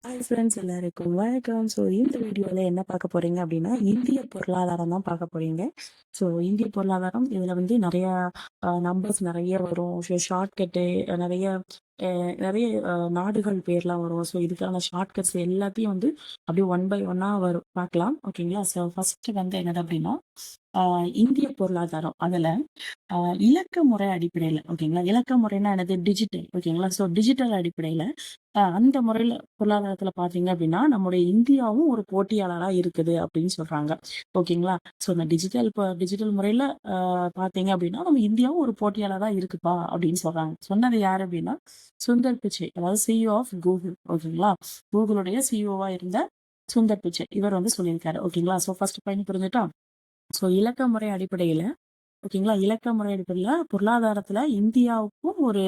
Hi friends, எல்லாருக்கும் வணக்கம். So இந்த வீடியோவில் என்ன பார்க்க போறீங்க அப்படின்னா, இந்திய பொருளாதாரம் தான் பார்க்க போறீங்க. ஸோ இந்திய பொருளாதாரம் இதில் வந்து நிறையா நம்பர்ஸ் நிறைய வரும். ஸோ ஷார்ட்கட்டு நிறைய நிறைய நாடுகள் பேர்லாம் வரும். ஸோ இதுக்கான ஷார்ட்கட்ஸ் எல்லாத்தையும் வந்து அப்படியே ஒன் பை ஒன்னாக வரும் பார்க்கலாம். ஓகேங்களா? ஸோ ஃபர்ஸ்ட் வந்து என்னது அப்படின்னா, இந்திய பொருளாதாரம் அதில் இலக்க முறை அடிப்படையில், ஓகேங்களா? இலக்க முறைன்னா என்னது? டிஜிட்டல். ஓகேங்களா? ஸோ டிஜிட்டல் அடிப்படையில் அந்த முறையில பொருளாதாரத்துல பாத்தீங்க அப்படின்னா, நம்முடைய இந்தியாவும் ஒரு போட்டியாளரா இருக்குது அப்படின்னு சொல்றாங்க. ஓகேங்களா? ஸோ இந்த டிஜிட்டல் முறையில பாத்தீங்க அப்படின்னா, நம்ம இந்தியாவும் ஒரு போட்டியாளரா இருக்குப்பா அப்படின்னு சொல்றாங்க. சொன்னது யாரு அப்படின்னா, சுந்தர் பிச்சை, அதாவது சிஇஓ ஆஃப் கூகுள். ஓகேங்களா? கூகுளுடைய சிஇஓவா இருந்த சுந்தர் பிச்சை இவர் வந்து சொல்லியிருக்காரு. ஓகேங்களா? ஸோ ஃபர்ஸ்ட் பாயிண்ட் புரிஞ்சுட்டா? ஸோ இலக்க முறை அடிப்படையில, ஓகேங்களா, இலக்க முறை அடிப்படையில் பொருளாதாரத்துல இந்தியாவுக்கும் ஒரு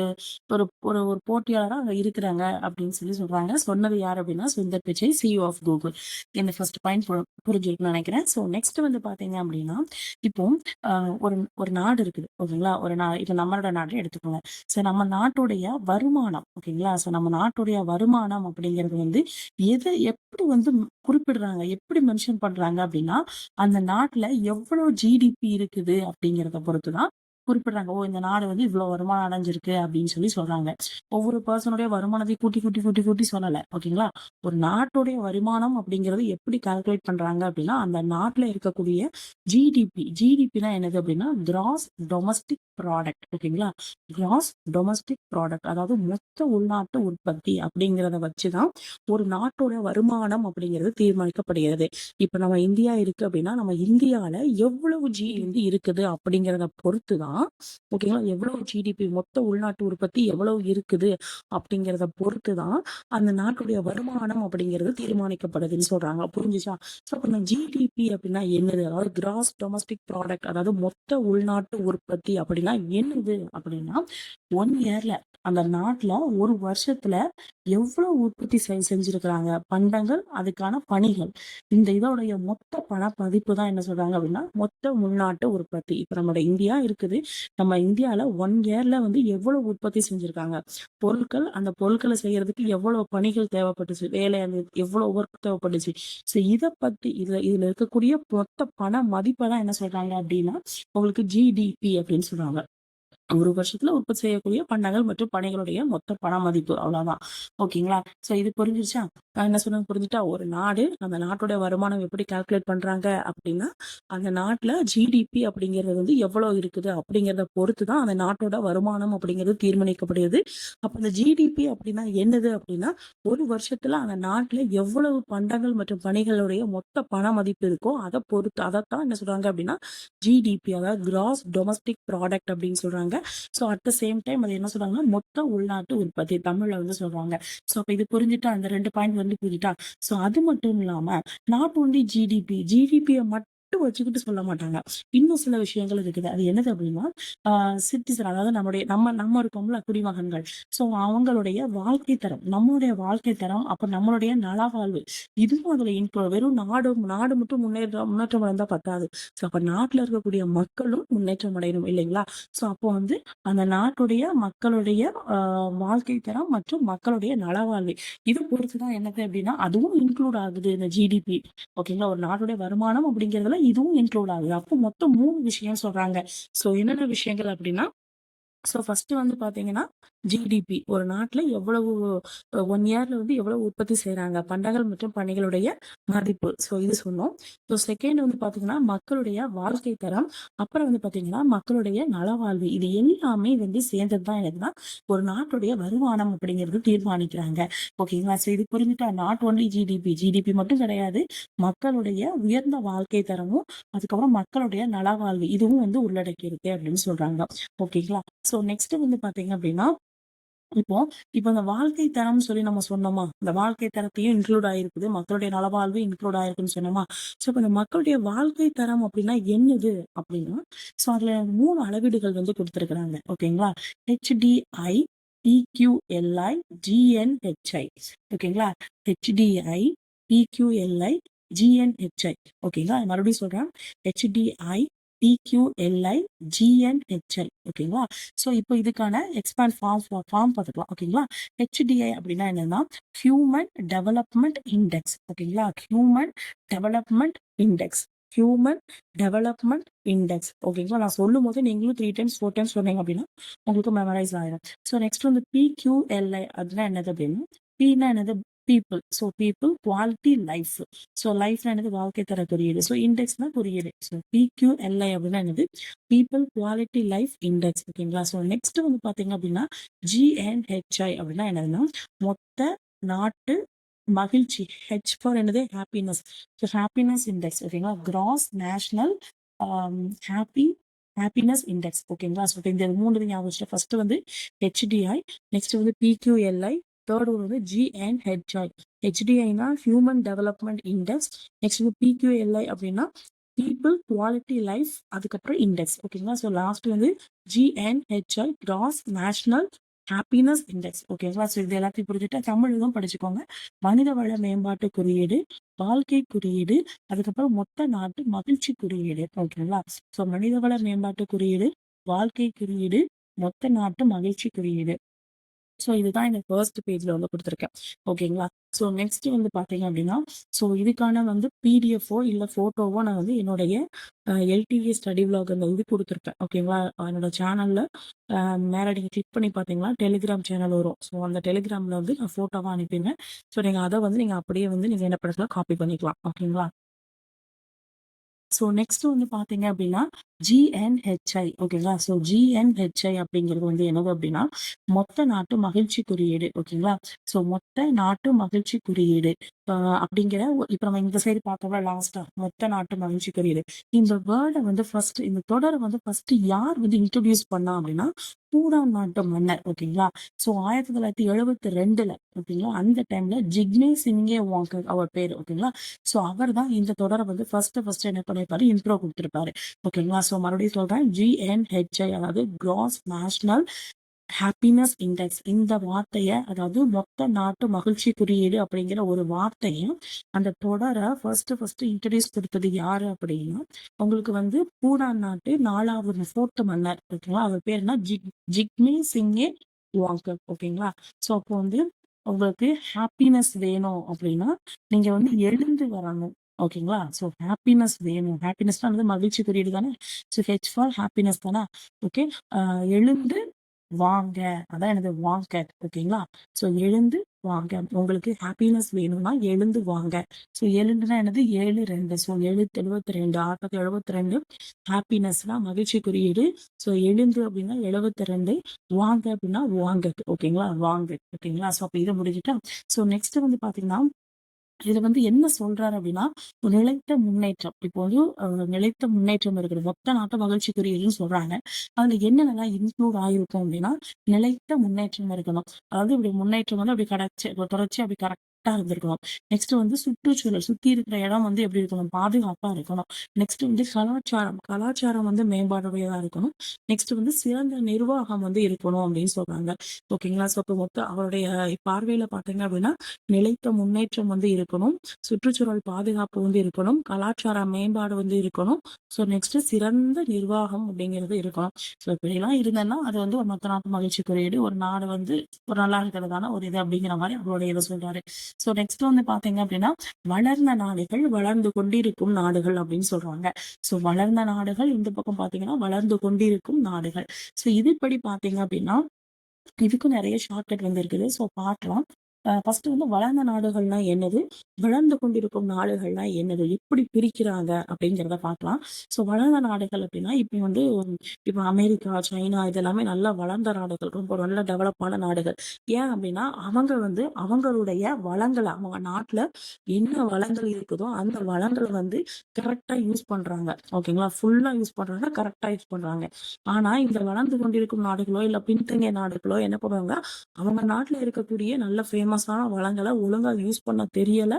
ஒரு ஒரு ஒரு போட்டியாளராக அங்க இருக்கிறாங்க அப்படின்னு சொல்றாங்க. சொன்னது யார் அப்படின்னா, Sundar Pichai, CEO of Google. இந்த ஃபர்ஸ்ட் பாயிண்ட் புரிஞ்சிருக்குன்னு நினைக்கிறேன். ஸோ நெக்ஸ்ட் வந்து பாத்தீங்க அப்படின்னா, இப்போ ஒரு ஒரு நாடு இருக்குது. ஓகேங்களா? ஒரு இப்போ நம்மளோட நாட்டை எடுத்துக்கோங்க. ஸோ நம்ம நாட்டுடைய வருமானம், ஓகேங்களா? ஸோ நம்ம நாட்டுடைய வருமானம் அப்படிங்கிறது வந்து எப்படி வந்து குறிப்பிடுறாங்க, எப்படி மென்ஷன் பண்றாங்க அப்படின்னா, அந்த நாட்டுல எவ்வளவு ஜிடிபி இருக்குது அப்படிங்கிறத பொறுத்துதான் குறிப்பிடுறாங்க. ஓ, இந்த நாடு வந்து இவ்வளவு வருமானம் அடைஞ்சிருக்கு அப்படின்னு சொல்றாங்க. ஒவ்வொரு பர்சனுடைய வருமானத்தையும் கூட்டி கூட்டி கூட்டி கூட்டி சொல்லல. ஓகேங்களா? ஒரு நாட்டுடைய வருமானம் அப்படிங்கிறது எப்படி கால்குலேட் பண்றாங்க அப்படின்னா, அந்த நாட்டுல இருக்கக்கூடிய ஜிடிபினா என்னது அப்படின்னா, கிராஸ் டொமஸ்டிக் ப்ராடக்ட். ஓகேங்களா? கிராஸ் டொமஸ்டிக் ப்ராடக்ட், அதாவது மொத்த உள்நாட்டு உற்பத்தி அப்படிங்கிறத வச்சுதான் ஒரு நாட்டோட வருமானம் அப்படிங்கிறது தீர்மானிக்கப்படுகிறது. இப்ப நம்ம இந்தியா இருக்கு அப்படின்னா, நம்ம இந்தியால எவ்வளவு வந்து இருக்குது அப்படிங்கிறத பொறுத்து தான், ஓகேங்களா, எவ்வளவு ஜிடிபி மொத்த உள்நாட்டு உற்பத்தி எவ்வளவு இருக்குது அப்படிங்கிறத பொறுத்து தான் அந்த நாட்டுடைய வருமானம் அப்படிங்கிறது தீர்மானிக்கப்படுதுன்னு சொல்றாங்க. புரிஞ்சுச்சா? ஸோ அப்ப இந்த ஜிடிபி அப்படின்னா என்னது, அதாவது கிராஸ் டொமஸ்டிக் ப்ராடக்ட், அதாவது மொத்த உள்நாட்டு உற்பத்தி அப்படின்னா என்னது அப்படின்னா, 1 இயர்ல அந்த நாட்டுல ஒரு வருஷத்துல எவ்வளவு உற்பத்தி செஞ்சிருக்கிறாங்க, பண்டங்கள், அதுக்கான பணிகள், இந்த இதோடைய மொத்த பண மதிப்பு தான் என்ன சொல்றாங்க அப்படின்னா, மொத்த உள்நாட்டு உற்பத்தி. இப்ப நம்மளோட இந்தியா இருக்குது. நம்ம இந்தியால 1 இயர்ல வந்து எவ்வளவு உற்பத்தி செஞ்சிருக்காங்க, பொருட்கள், அந்த பொருட்களை செய்யறதுக்கு எவ்வளவு பணிகள் தேவைப்பட்டுச்சு, வேலை, அந்த எவ்வளவு ஒர்க் தேவைப்பட்டுச்சு. ஸோ இதை பத்தி இதுல இருக்கக்கூடிய மொத்த பண மதிப்பை தான் என்ன சொல்றாங்க அப்படின்னா, உங்களுக்கு ஜிடிபி அப்படின்னு சொல்றாங்க. ஒரு வருஷத்துல உற்பத்தி செய்யக்கூடிய பண்டங்கள் மற்றும் பணிகளுடைய மொத்த பண மதிப்பு, அவ்வளவுதான். ஓகேங்களா? சோ இது புரிஞ்சிருச்சா? நான் என்ன சொன்னது புரிஞ்சுட்டா? ஒரு நாடு, அந்த நாட்டோட வருமானம் எப்படி கால்குலேட் பண்றாங்க அப்படின்னா, அந்த நாட்டுல ஜிடிபி அப்படிங்கிறது வந்து எவ்வளவு இருக்குது அப்படிங்கிறத பொறுத்து தான் அந்த நாட்டோட வருமானம் அப்படிங்கிறது தீர்மானிக்கப்படுகிறது. அப்ப அந்த ஜிடிபி அப்படின்னா என்னது அப்படின்னா, ஒரு வருஷத்துல அந்த நாட்டுல எவ்வளவு பண்டங்கள் மற்றும் பணிகளுடைய மொத்த பண மதிப்பு இருக்கோ அதை பொறுத்து, அதைத்தான் என்ன சொல்றாங்க அப்படின்னா ஜிடிபி, அதாவது கிராஸ் டொமஸ்டிக் ப்ராடக்ட் அப்படின்னு சொல்றாங்க. So at the same time அது என்ன சொல்றாங்கன்னா, மொத்த உள்நாட்டு உற்பத்தி தமிழ்ல வந்து சொல்றாங்க. ஸோ அப்ப இது புரிஞ்சுட்டா, அந்த 2 பாயிண்ட் வந்து புரிஞ்சுட்டா? ஸோ அது மட்டும் இல்லாம நாட் ஓன்லி ஜிடிபியை மட்டும் வச்சுக்கிட்டு சொல்ல மாட்டாங்க. இன்னும் சில விஷயங்கள் இருக்குது. அது என்னது அப்படின்னா, சிட்டிசன், அதாவது நம்ம இருக்கோம்ல, குடிமகன்கள். ஸோ அவங்களுடைய வாழ்க்கை தரம், நம்மளுடைய வாழ்க்கை தரம், அப்ப நம்மளுடைய நலவாழ்வு, இதுவும் அதுல இன்க்ளூட். வெறும் நாடு மட்டும் முன்னேற்றம் அடைந்தா பத்தாது. ஸோ அப்ப நாட்டுல இருக்கக்கூடிய மக்களும் முன்னேற்றம் அடையணும், இல்லைங்களா? ஸோ அப்போ வந்து அந்த நாட்டுடைய மக்களுடைய வாழ்க்கை தரம் மற்றும் மக்களுடைய நலவாழ்வு, இது பொறுத்துதான் என்னது அப்படின்னா அதுவும் இன்க்ளூட் ஆகுது இந்த ஜிடிபி. ஓகேங்களா? ஒரு நாட்டுடைய வருமானம் அப்படிங்கிறதுல இதுவும் இன்க்ளூட் ஆகுது. அப்போ மொத்தம் 3 விஷயம் சொல்றாங்க. ஸோ என்னென்ன விஷயங்கள் அப்படின்னா, ஸோ ஃபர்ஸ்ட் வந்து பாத்தீங்கன்னா, ஜிடிபி, ஒரு நாட்டுல எவ்வளவு 1 இயர்ல வந்து எவ்வளவு உற்பத்தி செய்யறாங்க, பண்டங்கள் மற்றும் பணிகளுடைய மதிப்பு. ஸோ இது சொன்னோம். ஸோ செகண்ட் வந்து பாத்தீங்கன்னா, மக்களுடைய வாழ்க்கை தரம். அப்புறம் வந்து பாத்தீங்கன்னா, மக்களுடைய நலவாழ்வு. இது எல்லாமே வந்து சேர்ந்தது தான் என்னதுன்னா, ஒரு நாட்டுடைய வருமானம் அப்படிங்கிறது தீர்மானிக்கிறாங்க. ஓகேங்களா? ஸோ இது புரிஞ்சுட்டா, நாட் ஒன்லி ஜிடிபி மட்டும் கிடையாது, மக்களுடைய உயர்ந்த வாழ்க்கை தரமும், அதுக்கப்புறம் மக்களுடைய நலவாழ்வு, இதுவும் வந்து உள்ளடக்கி இருக்கு அப்படின்னு சொல்றாங்க. ஓகேங்களா? ஸோ நெக்ஸ்ட் வந்து பாத்தீங்க அப்படின்னா, இப்போ இப்போ இந்த வாழ்க்கை தரம்னு சொல்லி நம்ம சொன்னோமா, இந்த வாழ்க்கை தரத்தையும் இன்க்ளூட் ஆயிருக்குது, மக்களுடைய நலவாழ்வு இன்க்ளூட் ஆயிருக்குன்னு சொன்னோமா. ஸோ இப்போ இந்த மக்களுடைய வாழ்க்கை தரம் அப்படின்னா என்னது அப்படின்னா, ஸோ அதுல 3 அளவீடுகள் வந்து கொடுத்துருக்குறாங்க. ஓகேங்களா? HDI, PQLI, GNHI. ஓகேங்களா? HDI, PQLI, GNHI. ஓகேங்களா? மறுபடியும் சொல்றேன். HDI, PQLI GNHI. ஓகேங்களா? ஸோ இப்போ இதுக்கான எக்ஸ்பேண்ட் ஃபார்ம் பார்த்துக்கலாம். ஓகேங்களா? HDI அப்படின்னா என்னன்னா ஹியூமன் டெவலப்மெண்ட் இண்டெக்ஸ். ஓகேங்களா? Human development index. Human development index. ஓகேங்களா? நான் சொல்லும் போது நீங்களும் 3 டைம்ஸ் 4 டைம்ஸ் சொன்னீங்க அப்படின்னா உங்களுக்கு மெமரைஸ் ஆயிடும். ஸோ நெக்ஸ்ட் வந்து PQLI அதுனா என்னது அப்படின்னா Pனா என்னது people. So people quality life. So லைஃப்னா என்னது வாழ்க்கை தர குறியீடு. ஸோ இண்டெக்ஸ்னா குறியீடு. ஸோ PQLI அப்படின்னா என்னது பீப்புள் குவாலிட்டி லைஃப் இண்டெக்ஸ். ஓகேங்களா? ஸோ நெக்ஸ்ட் வந்து பாத்தீங்க அப்படின்னா GNHI அப்படின்னா என்னதுன்னா மொத்த நாட்டு மகிழ்ச்சி. ஹெச் ஃபார் என்னது ஹாப்பினஸ். So happiness index. ஓகேங்களா? Gross national happiness index. ஓகேங்களா? ஸோ இந்த 3 ஞாபகம் வச்சுட்டு ஃபர்ஸ்ட் வந்து HDI, நெக்ஸ்ட் வந்து PQLI, தேர்ட் ஒன் வந்து GNHI. HDIனா ஹியூமன் டெவலப்மெண்ட் இண்டெக்ஸ், நெக்ஸ்ட் வந்து PQLI அப்படின்னா பீப்புள் குவாலிட்டி லைஃப், அதுக்கப்புறம் இண்டெக்ஸ். ஓகேங்களா? ஸோ லாஸ்ட் வந்து GNHI gross national happiness index. ஓகேங்களா? ஸோ இது எல்லாத்தையும் புரிஞ்சுட்டு தமிழ்லும் படிச்சுக்கோங்க. மனித வள மேம்பாட்டு குறியீடு, வாழ்க்கை குறியீடு, அதுக்கப்புறம் மொத்த நாட்டு மகிழ்ச்சி குறியீடு. ஓகேங்களா? ஸோ மனித வள மேம்பாட்டு குறியீடு, வாழ்க்கை குறியீடு, மொத்த நாட்டு மகிழ்ச்சி குறியீடு. ஸோ இதுதான் இந்த ஃபர்ஸ்ட் பேஜ்ல வந்து கொடுத்துருக்கேன். ஓகேங்களா? ஸோ நெக்ஸ்ட் வந்து பார்த்தீங்க அப்படின்னா ஸோ இதுக்கான வந்து பிடிஎஃபோ இல்லை ஃபோட்டோவோ நான் வந்து என்னுடைய LTV ஸ்டடி விலாக் அந்த இது கொடுத்துருப்பேன். ஓகேங்களா? என்னோட சேனலில் மேலே நீங்கள் கிளிக் பண்ணி பார்த்தீங்கன்னா டெலிகிராம் சேனல் வரும். ஸோ அந்த டெலிகிராமில் வந்து நான் ஃபோட்டோவாக அனுப்பிடுவேன். ஸோ நீங்கள் அதை வந்து நீங்கள் அப்படியே வந்து நீங்கள் என்ன பண்ணிக்கலாம், காப்பி பண்ணிக்கலாம். ஓகேங்களா? ஸோ நெக்ஸ்ட் வந்து பார்த்தீங்க அப்படின்னா GNHI. ஓகேங்களா? ஸோ GNHI அப்படிங்கிறது வந்து என்னது அப்படின்னா மொத்த நாட்டு மகிழ்ச்சி குறியீடு. ஓகேங்களா? ஸோ மொத்த நாட்டு மகிழ்ச்சி குறியீடு அப்படிங்கிற இப்போ நம்ம இந்த சைடு பார்த்தோம்னா லாஸ்டா மொத்த நாட்டு மகிழ்ச்சி குறியீடு. இந்த வேர்டை வந்து ஃபர்ஸ்ட் இந்த தொடரை வந்து ஃபர்ஸ்ட் யார் வந்து இன்ட்ரோடியூஸ் பண்ணா அப்படின்னா பூடான் நாட்டு மன்னர். ஓகேங்களா? ஸோ 1972 ஓகேங்களா அந்த டைம்ல ஜிக்மே சிங்கே வாங்கர் அவர் பேர். ஓகேங்களா? ஸோ அவர் தான் இந்த தொடரை வந்து ஃபர்ஸ்ட் என்ன பண்ணிருப்பாரு, இன்ட்ரோ கொடுத்திருப்பாரு. ஓகேங்களா? ஸோ மறுபடியும் சொல்றேன், GNHI அதாவது கிராஸ் நேஷனல் ஹாப்பினஸ் இண்டெக்ஸ். இந்த வார்த்தையை அதாவது மொத்த நாட்டு மகிழ்ச்சி குறியீடு அப்படிங்கிற ஒரு வார்த்தையும் அந்த தொடரை ஃபர்ஸ்ட் இன்ட்ரடியூஸ் கொடுத்தது யாரு அப்படின்னா உங்களுக்கு வந்து பூடான் நாட்டு 4வது மன்னர். ஓகேங்களா? அவர் பேர் என்ன, ஜிக்மே சிங்கே வாங்கர். ஓகேங்களா? ஸோ அப்போ வந்து உங்களுக்கு ஹாப்பினஸ் வேணும் அப்படின்னா நீங்க வந்து எழுந்து வரணும். ஓகேங்களா? ஸோ ஹாப்பினஸ் வேணும். ஹாப்பினஸ்னா வந்து மகிழ்ச்சி குறியீடு தானே. ஸோ ஹெச் ஃபார் ஹாப்பினஸ் தானே. ஓகே, எழுந்து வாங்க, அதான் எனது வாங்க. ஓகேங்களா? ஸோ எழுந்து வாங்க. உங்களுக்கு ஹாப்பினஸ் வேணும்னா எழுந்து வாங்க. ஸோ எழுந்துனா என்னது 72. ஸோ 72 1972 ஹாப்பினஸ்னா மகிழ்ச்சி குறியீடு. ஸோ எழுந்து அப்படின்னா 72, வாங்க அப்படின்னா வாங்க. ஓகேங்களா? வாங்க. ஓகேங்களா? ஸோ அப்போ இதை முடிஞ்சுட்டா ஸோ நெக்ஸ்ட் வந்து பாத்தீங்கன்னா இதுல வந்து என்ன சொல்றாரு அப்படின்னா ஒரு நிலைத்த முன்னேற்றம். இப்போ வந்து நிலைத்த முன்னேற்றம் இருக்கிறது மொத்த நாட்டு மகிழ்ச்சி குறியீடுன்னு சொல்றாங்க. அதுல என்னென்னலாம் இன்க்ளூட் ஆயிருக்கும் அப்படின்னா நிலைத்த முன்னேற்றம் இருக்கணும். அதாவது இப்படி முன்னேற்றம் வந்து அப்படி தொடர்ச்சி அப்படி கரெக்டா இருந்திருக்கணும். நெக்ஸ்ட் வந்து சுற்றுச்சூழல், சுத்தி இருக்கிற இடம் வந்து எப்படி இருக்கணும், பாதுகாப்பா இருக்கணும். நெக்ஸ்ட் வந்து கலாச்சாரம் வந்து மேம்பாடுடையதா இருக்கணும். நெக்ஸ்ட் வந்து சிறந்த நிர்வாகம் வந்து இருக்கணும் அப்படின்னு சொல்றாங்க. ஓகேங்களா? ஸோ இப்போ மொத்த அவருடைய பார்வையில பாத்தீங்க அப்படின்னா நிலைத்த முன்னேற்றம் வந்து இருக்கணும், சுற்றுச்சூழல் பாதுகாப்பு வந்து இருக்கணும், கலாச்சார மேம்பாடு வந்து இருக்கணும். ஸோ நெக்ஸ்ட் சிறந்த நிர்வாகம் அப்படிங்கிறது இருக்கணும். ஸோ இப்படிலாம் இருந்தேன்னா அது வந்து ஒரு மொத்த நாட்டு மகிழ்ச்சி குறியீடு, ஒரு நாடு வந்து ஒரு நல்லா இருக்கிறதான ஒரு இது அப்படிங்கிற மாதிரி அவருடைய இதை சொல்றாரு. ஸோ நெக்ஸ்ட் வந்து பாத்தீங்க அப்படின்னா வளர்ந்த நாடுகள், வளர்ந்து கொண்டிருக்கும் நாடுகள் அப்படின்னு சொல்றாங்க. ஸோ வளர்ந்த நாடுகள், இந்த பக்கம் பாத்தீங்கன்னா வளர்ந்து கொண்டிருக்கும் நாடுகள். ஸோ இதுபடி பாத்தீங்க அப்படின்னா இதுக்கும் நிறைய ஷார்ட்கட் வந்து இருக்குது. ஸோ பார்க்கலாம். ஃபர்ஸ்ட் வந்து வளர்ந்த நாடுகள்னா என்னது, வளர்ந்து கொண்டிருக்கும் நாடுகள்னா என்னது, எப்படி பிரிக்கிறாங்க அப்படிங்கிறத பார்க்கலாம். ஸோ வளர்ந்த நாடுகள் அப்படின்னா இப்போ வந்து இப்போ அமெரிக்கா, சைனா இதெல்லாமே நல்லா வளர்ந்த நாடுகள், ரொம்ப நல்ல டெவலப்பான நாடுகள். ஏன் அப்படின்னா அவங்க வந்து அவங்களுடைய வளங்களை, அவங்க நாட்டுல என்ன வளங்கள் இருக்குதோ அந்த வளங்களை வந்து கரெக்டா யூஸ் பண்றாங்க. ஓகேங்களா? ஃபுல்லா யூஸ் பண்றாங்க, கரெக்டா யூஸ் பண்றாங்க. ஆனா இந்த வளர்ந்து கொண்டிருக்கும் நாடுகளோ இல்ல பின்தங்கிய நாடுகளோ என்ன பண்ணுவாங்க, அவங்க நாட்டுல இருக்கக்கூடிய நல்ல ஃபேமஸ் ஃபேமஸான வளங்களை ஒழுங்கா யூஸ் பண்ண தெரியல,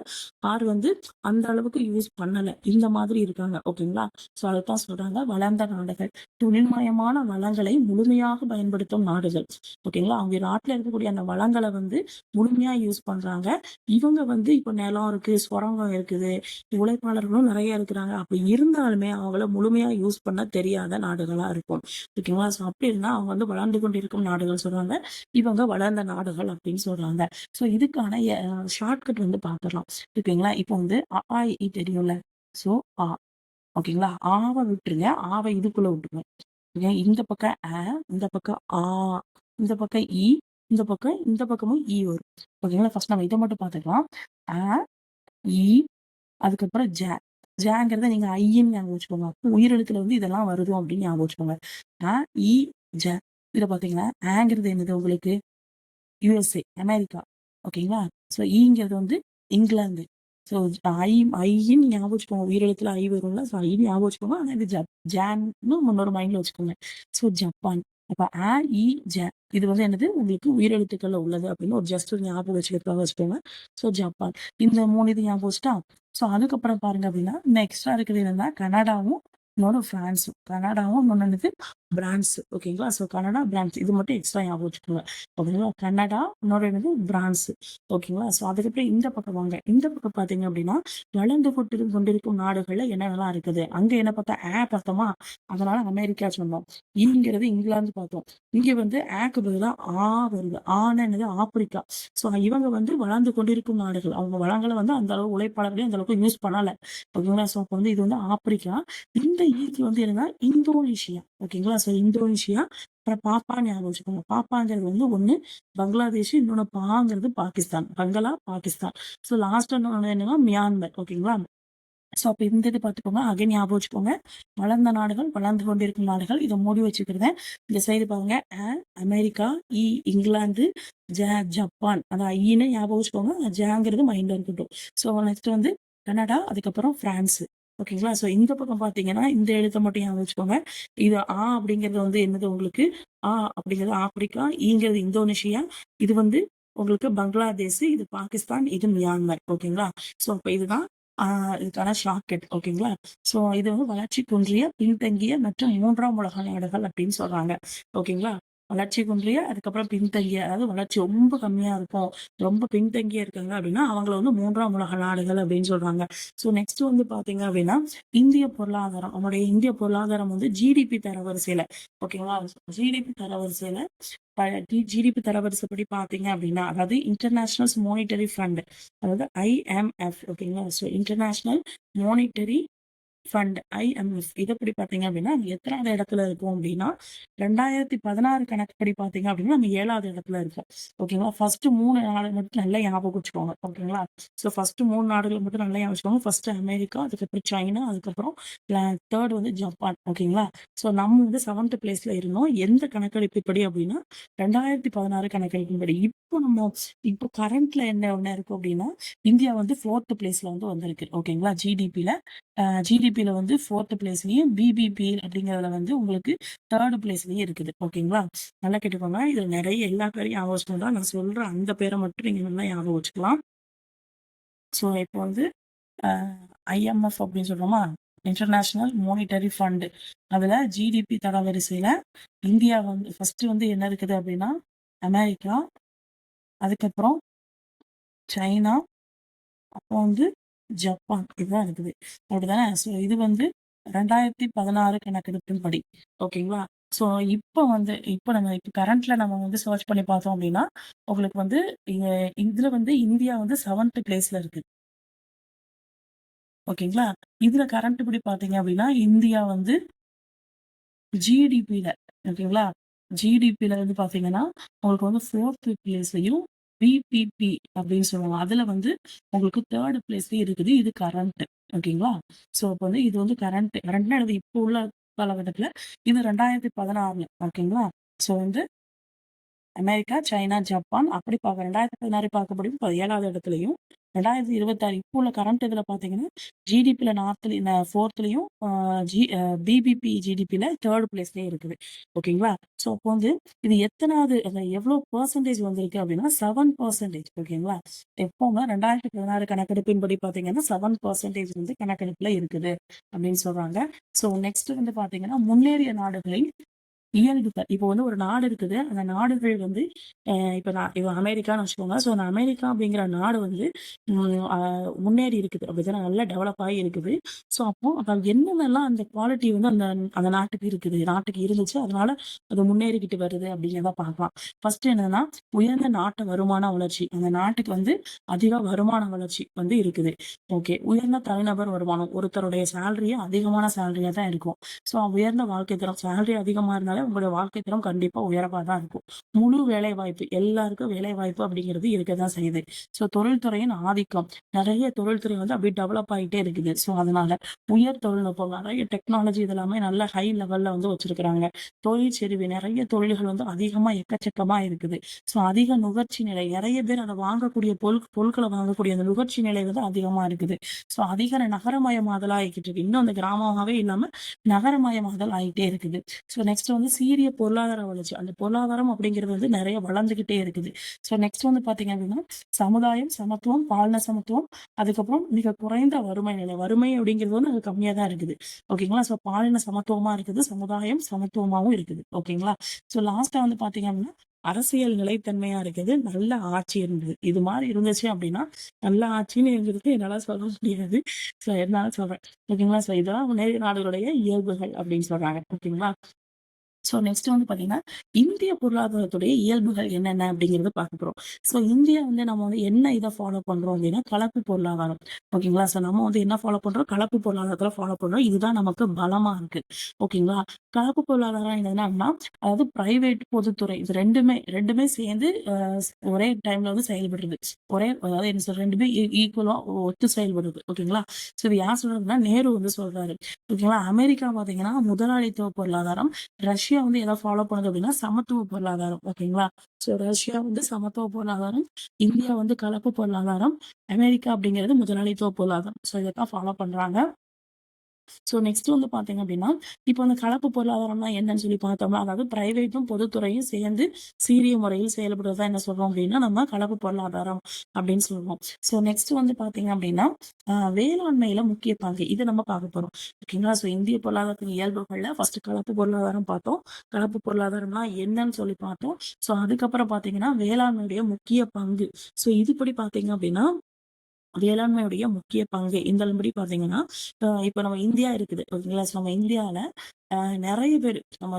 ஆர் வந்து அந்த அளவுக்கு யூஸ் பண்ணல. இந்த மாதிரி இருக்காங்க. ஓகேங்களா? ஸோ அதைத்தான் சொல்றாங்க வளர்ந்த நாடுகள். தொழில்மயமான வளங்களை முழுமையாக பயன்படுத்தும் நாடுகள். ஓகேங்களா? அவங்க நாட்டுல இருக்கக்கூடிய அந்த வளங்களை வந்து முழுமையா யூஸ் பண்றாங்க. இவங்க வந்து இப்ப நிலம் இருக்கு, சுரங்கம் இருக்குது, உழைப்பாளர்களும் நிறைய இருக்கிறாங்க. அப்படி இருந்தாலுமே அவங்கள முழுமையா யூஸ் பண்ண தெரியாத நாடுகளா இருக்கும். ஓகேங்களா? ஸோ அப்படி இருந்தா அவங்க வந்து வளர்ந்து கொண்டிருக்கும் நாடுகள் சொல்றாங்க. இவங்க வளர்ந்த நாடுகள் அப்படின்னு சொல்றாங்க. ஸோ இதுக்கான ஷார்ட்கட் வந்து பார்த்துடலாம். ஓகேங்களா? இப்போ வந்து தெரியும்ல. ஸோ ஓகேங்களா? ஆவ விட்டுருங்க. ஆவ இதுக்குள்ள விட்டுருங்க. இந்த பக்கம் இந்த பக்கம் இந்த பக்கம் இந்த பக்கமும் வரும். ஓகேங்களா? ஃபர்ஸ்ட் நம்ம இதை மட்டும் பார்த்துக்கலாம். இ அதுக்கப்புறம் ஜேங்கிறத நீங்க ஐன்னு ஞாபகம் வச்சுக்கோங்க. உயிரெழுத்துல வந்து இதெல்லாம் வருதும் அப்படின்னு ஞாபகம் வச்சுக்கோங்க. இ ஜ இதை பாத்தீங்கன்னா ஆங்கிறது என்னது உங்களுக்கு? USA, America. ஓகேங்களா? ஸோ ஈங்கிறது வந்து இங்கிலாந்து. ஸோ ஐன்னு ஞாபகம் வச்சுக்கோங்க. உயிரெழுத்துல ஐ வரும்ல. ஸோ ஐன்னு ஞாபகம் வச்சுக்கோங்க. ஆனால் இது ஜான்னு முன்னொரு மைண்ட்ல வச்சுக்கோங்க. So Japan. அப்ப இ ஜ இது வந்து என்னது உங்களுக்கு உயிரெழுத்துக்கள்ல உள்ளது அப்படின்னு ஒரு ஜஸ்ட் ஒரு ஞாபகம் வச்சுக்கோங்க. So Japan. இந்த 3 இது ஞாபகம் வச்சுட்டா. ஸோ அதுக்கப்புறம் பாருங்க அப்படின்னா எக்ஸ்ட்ரா இருக்கிறது என்னன்னா கனடாவும் இன்னொரு பிரான்ஸும். கனடாவும் இன்னொன்னு பிரான்ஸ். ஓகேங்களா? ஸோ கனடா பிரான்ஸ் இது மட்டும் எக்ஸ்ட்ரா ஞாபகம் வச்சுக்கோங்க. ஓகேங்களா? கனடா இன்னொரு என்னது பிரான்ஸ். ஓகேங்களா? ஸோ அதுக்கப்புறம் இந்த பக்கம் வாங்க. இந்த பக்கம் பாத்தீங்க அப்படின்னா வளர்ந்து கொண்டிருக்கும் நாடுகள்ல என்னென்னலாம் இருக்குது. அங்க என்ன பார்த்தா பார்த்தோமா, அதனால அமெரிக்கா சொன்னோம். இங்கிறது இங்கிலாந்து பார்த்தோம். இங்க வந்து ஆக்கு பதிலா வருது. என்னது ஆப்பிரிக்கா. ஸோ இவங்க வந்து வளர்ந்து கொண்டிருக்கும் நாடுகள். அவங்க வளங்களை வந்து அந்த அளவு உழைப்பாளர்களையும் அந்த அளவுக்கு யூஸ் பண்ணல. ஓகேங்களா? ஸோ அப்போ வந்து இது வந்து ஆப்பிரிக்கா. இந்த ஈக்கு வந்து என்னன்னா இந்தோனேஷியா. ஓகேங்களா? So Indonesia. அப்புறம் பாப்பா ஞாபகம் வச்சுக்கோங்க. பாப்பாங்கிறது வந்து ஒண்ணு பங்களாதேஷ், இன்னொன்னு பாங்கிறது பாகிஸ்தான். பாகிஸ்தான். ஸோ லாஸ்ட் ஒன்று என்னன்னா மியான்மர். ஓகேங்களா? ஸோ அப்போ இந்த இது பார்த்துக்கோங்க. அகைன் ஞாபகம் வச்சுக்கோங்க. வளர்ந்த நாடுகள், வளர்ந்து கொண்டிருக்கும் நாடுகள். இதை மூடி வச்சுக்கிறேன். இந்த சைடு பாருங்க. America, England, Japan. அதான் ஐன்னு ஞாபகம் வச்சுக்கோங்க. ஜாங்கிறது மைண்ட்ல இருக்கட்டும். ஸோ நெக்ஸ்ட் வந்து கனடா, அதுக்கப்புறம் பிரான்ஸ். ஓகேங்களா? ஸோ இந்த பக்கம் பார்த்தீங்கன்னா இந்த எழுத்தை மட்டும் ஞாபகம் வச்சுக்கோங்க. இது அப்படிங்கிறது வந்து என்னது உங்களுக்கு? அப்படிங்கிறது ஆப்பிரிக்கா, ஈங்கிறது இந்தோனேஷியா, இது வந்து உங்களுக்கு பங்களாதேஷ், இது பாகிஸ்தான், இது மியான்மர். ஓகேங்களா? ஸோ அப்போ இதுதான் இதுக்கான ஷார்ட்கட். ஓகேங்களா? ஸோ இது வந்து வளர்ச்சி குன்றிய, பின்தங்கிய மற்றும் 3ஆம் உலக நாடுகள் அப்படின்னு சொல்றாங்க. ஓகேங்களா? வளர்ச்சி குன்றிய, அதுக்கப்புறம் பின்தங்கிய, அதாவது வளர்ச்சி ரொம்ப கம்மியா இருக்கும், ரொம்ப பின்தங்கிய இருக்காங்க அப்படின்னா அவங்கள வந்து 3ஆம் உலக நாடுகள் அப்படின்னு சொல்றாங்க. ஸோ நெக்ஸ்ட் வந்து பாத்தீங்க அப்படின்னா இந்திய பொருளாதாரம். நம்மளுடைய இந்திய பொருளாதாரம் வந்து ஜிடிபி தரவரிசையில. ஓகேங்களா? ஜிடிபி தரவரிசையில ஜிடிபி தரவரிசைப்படி பாத்தீங்க அப்படின்னா, அதாவது இன்டர்நேஷனல் மானிட்டரி ஃபண்ட், அதாவது IMF. ஓகேங்களா? So international monetary fund, IMF. இதப்படி பாத்தீங்க அப்படின்னா எத்தனாவது இடத்துல இருக்கும் அப்படின்னா 2016 கணக்குப்படி பாத்தீங்க அப்படின்னா நம்ம 7வது இடத்துல இருக்கோம். ஓகேங்களா? ஃபர்ஸ்ட் 3 நாடு மட்டும் நல்லா ஞாபகம் வச்சுக்கோங்க. ஓகேங்களா? ஸோ ஃபர்ஸ்ட் 3 நாடுகள் மட்டும் நல்லா ஞாபகம் வச்சுக்கோங்க. ஃபர்ஸ்ட் அமெரிக்கா, அதுக்கப்புறம் சைனா, அதுக்கப்புறம் தேர்ட் வந்து ஜப்பான். ஓகேங்களா? ஸோ நம்ம வந்து 7th பிளேஸ்ல இருந்தோம். எந்த கணக்கெடுப்புப்படி அப்படின்னா 2016 கணக்கெடுப்பின்படி. இப்போ கரண்ட்ல என்ன ஒண்ணு இருக்கு அப்படின்னா இந்தியா வந்து 4th பிளேஸ்ல வந்து வந்திருக்கு. ஓகேங்களா? ஜிடிபியில வந்து 4th பிளேஸ்லயும், பிபிபி அப்படிங்கிறதுல வந்து உங்களுக்கு 3rd பிளேஸ்லயும் இருக்குது. ஓகேங்களா? நல்லா கேட்டுக்கோங்க. இதுல நிறைய எல்லா பேரையும் ஞாபகம் வச்சுக்கோங்க. நான் சொல்ற அந்த பேரை மட்டும் நீங்க நல்லா ஞாபகம் வச்சுக்கலாம். ஸோ இப்போ வந்து IMF அப்படின்னு சொல்றோமா, இன்டர்நேஷனல் மானிட்டரி ஃபண்ட். அதுல ஜிடிபி தரவரிசையில இந்தியா வந்து ஃபர்ஸ்ட் வந்து என்ன இருக்குது அப்படின்னா அமெரிக்கா, அதுக்கப்புறம் சைனா, அப்புறம் வந்து ஜப்பான். இதுதான் இருக்குது. அப்படிதானே? ஸோ இது வந்து 2016 கணக்கெடுப்பின்படி. ஓகேங்களா? ஸோ இப்போ நம்ம கரண்ட்ல நம்ம வந்து சர்ச் பண்ணி பார்த்தோம் அப்படின்னா உங்களுக்கு வந்து இதுல வந்து இந்தியா வந்து 7th பிளேஸ்ல இருக்கு. ஓகேங்களா? இதுல கரண்ட் படி பாத்தீங்க அப்படின்னா இந்தியா வந்து ஜிடிபியில. ஓகேங்களா? ஜிடிபியில வந்து பாத்தீங்கன்னா உங்களுக்கு வந்து 4th பிளேஸ்லயும், பிபிபி அப்படின்னு சொல்லுவாங்க. அதுல வந்து உங்களுக்கு 3rd பிளேஸ்லயும் இருக்குது. இது கரண்ட். ஓகேங்களா? ஸோ அப்போ வந்து இது வந்து கரண்ட்னா இது இப்போ உள்ள காலகட்டத்துல. இது 2016. ஓகேங்களா? ஸோ வந்து அமெரிக்கா, சைனா, ஜப்பான் அப்படி 2016 பார்க்கப்படும் 7வது இடத்துலையும், 2026 இப்போ உள்ள கரண்ட் இதுல பாத்தீங்கன்னா ஜிடிபில ஃபோர்த்லயும் பிபிபி ஜிடிபில தேர்ட் பிளேஸ்லயே இருக்குது. ஓகேங்களா? ஸோ அப்போ வந்து இது எத்தனாவது எவ்வளவு பெர்சன்டேஜ் வந்திருக்கு அப்படின்னா 7%. ஓகேங்களா? எப்பவுமே 2016 கணக்கெடுப்பின்படி பாத்தீங்கன்னா 7% வந்து கணக்கெடுப்புல இருக்குது அப்படின்னு சொல்றாங்க. ஸோ நெக்ஸ்ட் வந்து பாத்தீங்கன்னா முன்னேறிய நாடுகளில் இயல்புகள். இப்போ வந்து ஒரு நாடு இருக்குது. அந்த நாடுகள் வந்து இப்ப அமெரிக்கான்னு வச்சுக்கோங்க. ஸோ அந்த அமெரிக்கா அப்படிங்கிற நாடு வந்து முன்னேறி இருக்குது. அப்படித்தானே நல்லா டெவலப் ஆகி இருக்குது. ஸோ அப்போ என்னென்னலாம் அந்த குவாலிட்டி வந்து அந்த அந்த நாட்டுக்கு இருக்குது, நாட்டுக்கு இருந்துச்சு. அதனால அது முன்னேறிக்கிட்டு வருது அப்படிங்கிறத பார்க்கலாம். ஃபர்ஸ்ட் என்னன்னா உயர்ந்த நாட்டு வருமான வளர்ச்சி. அந்த நாட்டுக்கு வந்து அதிக வருமான வளர்ச்சி வந்து இருக்குது. ஓகே. உயர்ந்த தனிநபர் வருமானம். ஒருத்தருடைய சேலரியே அதிகமான சேலரியா தான் இருக்கும். ஸோ உயர்ந்த வாழ்க்கை தரம். சேலரி அதிகமா இருந்தாலே உங்களுடைய வாழ்க்கை தரம் கண்டிப்பா உயரமா தான் இருக்கும். முழு வேலை வாய்ப்பு. எல்லாருக்கும் வேலை வாய்ப்பு அப்படிங்கிறது இருக்கதான் செய்யுது. ஸோ தொழில்துறையின் ஆதிக்கம். நிறைய தொழில்துறை வந்து அப்படியே டெவலப் ஆகிட்டே இருக்குது. ஸோ அதனால உயர் தொழில்நுட்பம், நிறைய டெக்னாலஜி இதெல்லாமே நல்ல ஹை லெவல்ல வந்து வச்சிருக்கிறாங்க. தொழில் செறிவு, நிறைய தொழில்கள் வந்து அதிகமா எக்கச்சக்கமா இருக்குது. ஸோ அதிக நுகர்ச்சி நிலை. நிறைய பேர் அதை வாங்கக்கூடிய பொருட்களை வாங்கக்கூடிய அந்த நுகர்ச்சி நிலை வந்து அதிகமா இருக்குது. ஸோ அதிக நகரமயமாதலா ஆகிக்கிட்டு இருக்கு. இன்னும் அந்த கிராமமாவே இல்லாம நகரமயமாதல் ஆகிட்டே இருக்குது. ஸோ நெக்ஸ்ட் வந்து சீரிய பொருளாதார வளர்ச்சி. அந்த பொருளாதாரம் அப்படிங்கிறது வந்து நிறைய வளர்ந்துகிட்டே இருக்குது. ஸோ நெக்ஸ்ட் வந்து பாத்தீங்க அப்படின்னா சமுதாயம், சமத்துவம், பாலின சமத்துவம், அதுக்கப்புறம் மிக குறைந்த வறுமை நிலை. வறுமை அப்படிங்கிறது வந்து அது கம்மியா தான் இருக்குது. ஓகேங்களா? ஸோ பாலின சமத்துவமா இருக்குது, சமுதாயம் சமத்துவமாவும் இருக்குது. ஓகேங்களா? ஸோ லாஸ்டா வந்து பாத்தீங்க அப்படின்னா அரசியல் நிலைத்தன்மையா இருக்குது, நல்ல ஆட்சி இருந்தது. இது மாதிரி இருந்துச்சு அப்படின்னா நல்ல ஆட்சின்னு இருக்கிறது என்னால சொல்ல முடியாது. ஸோ என்னால சொல்றேன். ஓகேங்களா? ஸோ இதெல்லாம் முன்னேறிய நாடுகளுடைய இயல்புகள் அப்படின்னு சொல்றாங்க. ஓகேங்களா? ஸோ நெக்ஸ்ட் வந்து பாத்தீங்கன்னா இந்திய பொருளாதாரத்துடைய இயல்புகள் என்னென்ன அப்படிங்கறத பார்க்க போறோம். ஸோ இந்தியா வந்து நம்ம வந்து என்ன இதை ஃபாலோ பண்றோம் அப்படின்னா கலப்பு பொருளாதாரம். ஓகேங்களா? ஸோ நம்ம வந்து என்ன ஃபாலோ பண்றோம்? கலப்பு பொருளாதாரத்துல ஃபாலோ பண்றோம். இதுதான் நமக்கு பலமா இருக்கு. ஓகேங்களா? கலப்பு பொருளாதாரம் என்னன்னா அதாவது பிரைவேட், பொதுத்துறை இது ரெண்டுமே சேர்ந்து ஒரே டைம்ல வந்து செயல்படுறது. அதாவது என்ன சொல்ற, ரெண்டுமே ஈக்குவலா ஒத்து செயல்படுறது. ஓகேங்களா? ஸோ இது யார் சொல்றதுன்னா நேரு வந்து சொல்றாரு. ஓகேங்களா? அமெரிக்கா பாத்தீங்கன்னா முதலாளித்துவ பொருளாதாரம். ரஷ்யா வந்து எதை ஃபாலோ பண்ணுது அப்படின்னா சமத்துவ பொருளாதாரம். ஓகேங்களா? ஸோ ரஷ்யா வந்து சமத்துவ பொருளாதாரம், இந்தியா வந்து கலப்பு பொருளாதாரம், அமெரிக்கா அப்படிங்கிறது முதலாளித்துவ பொருளாதாரம். ஸோ இதைத்தான் ஃபாலோ பண்றாங்க. ஸோ நெக்ஸ்ட் வந்து பாத்தீங்க அப்படின்னா இப்போ அந்த கலப்பு பொருளாதாரம்னா என்னன்னு சொல்லி பார்த்தோம்னா அதாவது பிரைவேட்டும் பொதுத்துறையும் சேர்ந்து சீரிய முறையில் செயல்படுறதா என்ன சொல்றோம் அப்படின்னா நம்ம கலப்பு பொருளாதாரம் அப்படின்னு சொல்லுவோம். ஸோ நெக்ஸ்ட் வந்து பாத்தீங்க அப்படின்னா வேளாண்மையில முக்கிய பங்கு இது நம்ம பார்க்க போறோம். ஓகேங்களா? ஸோ இந்திய பொருளாதாரத்தின் இயல்புகள்ல ஃபர்ஸ்ட் கலப்பு பொருளாதாரம் பார்த்தோம். கலப்பு பொருளாதாரம்னா என்னன்னு சொல்லி பார்த்தோம். ஸோ அதுக்கப்புறம் பாத்தீங்கன்னா வேளாண்மையுடைய முக்கிய பங்கு. ஸோ இதுபடி பாத்தீங்க அப்படின்னா வேளாண்மையுடைய முக்கிய பங்கு இந்தபடி பாத்தீங்கன்னா இப்ப நம்ம இந்தியா இருக்குது. ஓகேங்களா? நம்ம இந்தியால நிறைய பேர் நம்ம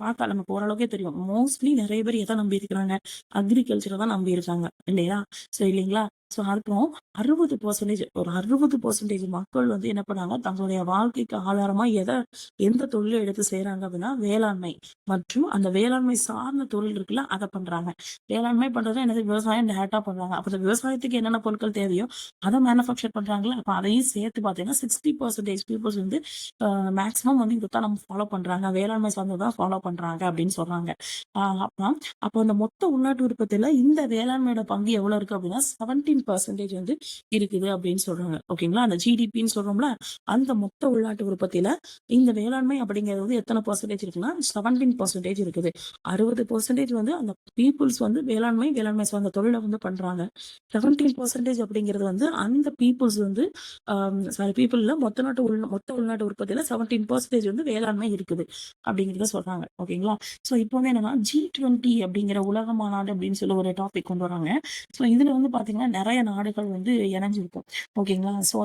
பார்த்தா நமக்கு ஓரளவுக்கே தெரியும். மோஸ்ட்லி நிறைய பேர் எதை நம்பி இருக்கிறாங்க? அக்ரிகல்ச்சரை தான் நம்பி இருக்காங்க இல்லையா? ஸோ இல்லைங்களா? ஸோ அதுக்கும் 60% ஒரு 60% மக்கள் வந்து என்ன பண்ணாங்க? தங்களுடைய வாழ்க்கைக்கு ஆதாரமா எந்த தொழிலை எடுத்து செய்யறாங்க அப்படின்னா வேளாண்மை மற்றும் அந்த வேளாண்மை சார்ந்த தொழில் இருக்குல்ல அதை பண்றாங்க. வேளாண்மை பண்றது என்னது? விவசாயம் டேரக்டா பண்றாங்க. அப்ப அந்த விவசாயத்துக்கு என்னென்ன பொருட்கள் தேவையோ அதை மேனுஃபேக்சர் பண்றாங்களா? அப்ப அதையும் சேர்த்து பாத்தீங்கன்னா 60% பீப்புள்ஸ் வந்து மேக்ஸிமம் வந்து இதைத்தான் நம்ம ஃபாலோ பண்றாங்க. வேளாண்மை சார்ந்ததான் ஃபாலோ பண்றாங்க அப்படின்னு சொல்றாங்க. அப்போ அந்த மொத்த உள்நாட்டு உற்பத்தியில இந்த வேளாண்மையோட பங்கு எவ்வளவு இருக்கு அப்படின்னா 17% வந்து இருக்குது அப்படின்னு சொல்றாங்க. ஓகேங்களா? அந்த ஜிடிபின்னு சொல்றோம்ல அந்த மொத்த உள்நாட்டு உற்பத்தியில இந்த வேளாண்மை அப்படிங்கிறது வந்து எத்தனை பர்சன்டேஜ் இருக்குன்னா 17% இருக்குது. 60% வந்து அந்த பீப்புள்ஸ் வந்து வேளாண்மை சார்ந்த தொழிலை வந்து பண்றாங்க. 17% அப்படிங்கிறது வந்து அந்த பீப்புள்ஸ் வந்து பீப்புள்ல மொத்த உள்நாட்டு உற்பத்தியில 17% வந்து வேளாண்மை இருக்குது அப்படிங்கிறத சொல்றாங்க. ஓகேங்களா? ஸோ இப்போ வந்து என்னன்னா G20 அப்படிங்கிற உலக மாநாடு அப்படின்னு சொல்லி ஒரு டாபிக் கொண்டு வராங்க. ஸோ இதுல வந்து பாத்தீங்கன்னா நிறைய நாடுகள் வந்து இணைஞ்சிருக்கும். ஓகேங்களா? ஸோ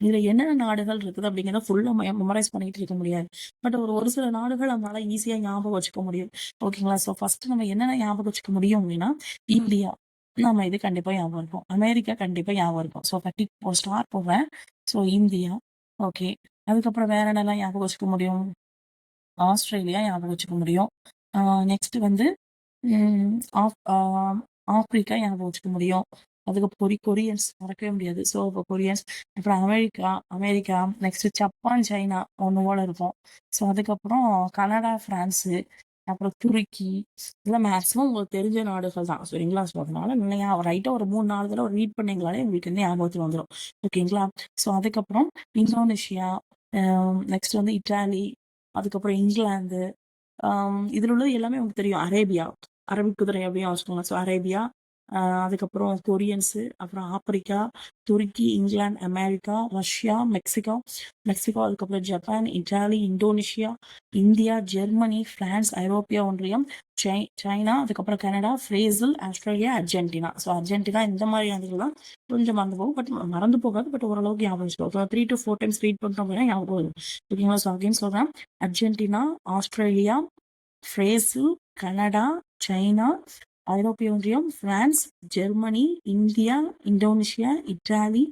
இதுல என்னென்ன நாடுகள் இருக்குது அப்படிங்கிறத ஃபுல்லா மெமரைஸ் பண்ணிட்டு இருக்க முடியாது. பட் ஒரு சில நாடுகள் நம்மளால ஈஸியா ஞாபகம் வச்சுக்க முடியும். ஓகேங்களா? ஸோ ஃபர்ஸ்ட் நம்ம என்னென்ன ஞாபகம் வச்சுக்க முடியும் அப்படின்னா இந்தியா. நம்ம இது கண்டிப்பா ஞாபகம் இருக்கும். அமெரிக்கா கண்டிப்பா ஞாபகம் இருக்கும். ஸோ கட்டி ஸ்டார் போவேன். So India. ஓகே. அதுக்கப்புறம் வேற என்னெல்லாம் ஞாபகம் வச்சுக்க முடியும்? ஆஸ்திரேலியா ஞாபகம் வச்சுக்க முடியும். நெக்ஸ்ட் வந்து ஆப்பிரிக்கா ஞாபகம் வச்சுக்க முடியும். அதுக்கு கொரியன்ஸ் மறக்கவே முடியாது. ஸோ இப்போ கொரியன்ஸ், அப்புறம் அமெரிக்கா, நெக்ஸ்ட் ஜப்பான், சைனா ஒன்று போல இருக்கும். ஸோ அதுக்கப்புறம் கனடா, பிரான்ஸு, அப்புறம் துருக்கி, இதெல்லாம் மேக்ஸிமம் உங்களுக்கு தெரிஞ்ச நாடுகள் தான். சரிங்களா? ஸோ அதனால நீங்க ரைட்டா ஒரு 3, 4 தடவ ரீட் பண்ணீங்களாலே உங்களுக்கு வந்து ஞாபகத்துக்கு வந்துரும். ஓகேங்களா? ஸோ அதுக்கப்புறம் இந்தோனேஷியா, நெக்ஸ்ட் வந்து இட்டாலி, அதுக்கப்புறம் இங்கிலாந்து, இதுல உள்ளது எல்லாமே உங்களுக்கு தெரியும். அரேபியா, அரபிக் குதிரை அப்படின்னு வச்சுக்கோங்க. ஸோ அரேபியா, அதுக்கப்புறம் கொரியன்ஸு, அப்புறம் ஆப்பிரிக்கா, துருக்கி, இங்கிலாந்து, அமெரிக்கா, ரஷ்யா, மெக்சிகோ, அதுக்கப்புறம் Japan, Italy, Indonesia, India, Germany, France, ஐரோப்பிய ஒன்றியம், சைனா, அதுக்கப்புறம் Canada, Brazil, Australia, Argentina. So Argentina இந்த மாதிரி நாடுகள் தான் கொஞ்சம் மறந்து போகும். பட் மறந்து போகாது. பட் ஓரளவுக்கு ஞாபகம் வச்சுக்கோ. 3 to 4 டைம்ஸ் ரீட் பண்ணிட்டோம் அப்படின்னா ஞாபகம் வரும். ஓகேங்களா? ஸோ அகைன் சொல்றேன். Argentina, Australia, Brazil, Canada, China, ஐரோப்பிய ஒன்றியம், France, Germany, India, Indonesia, Italy,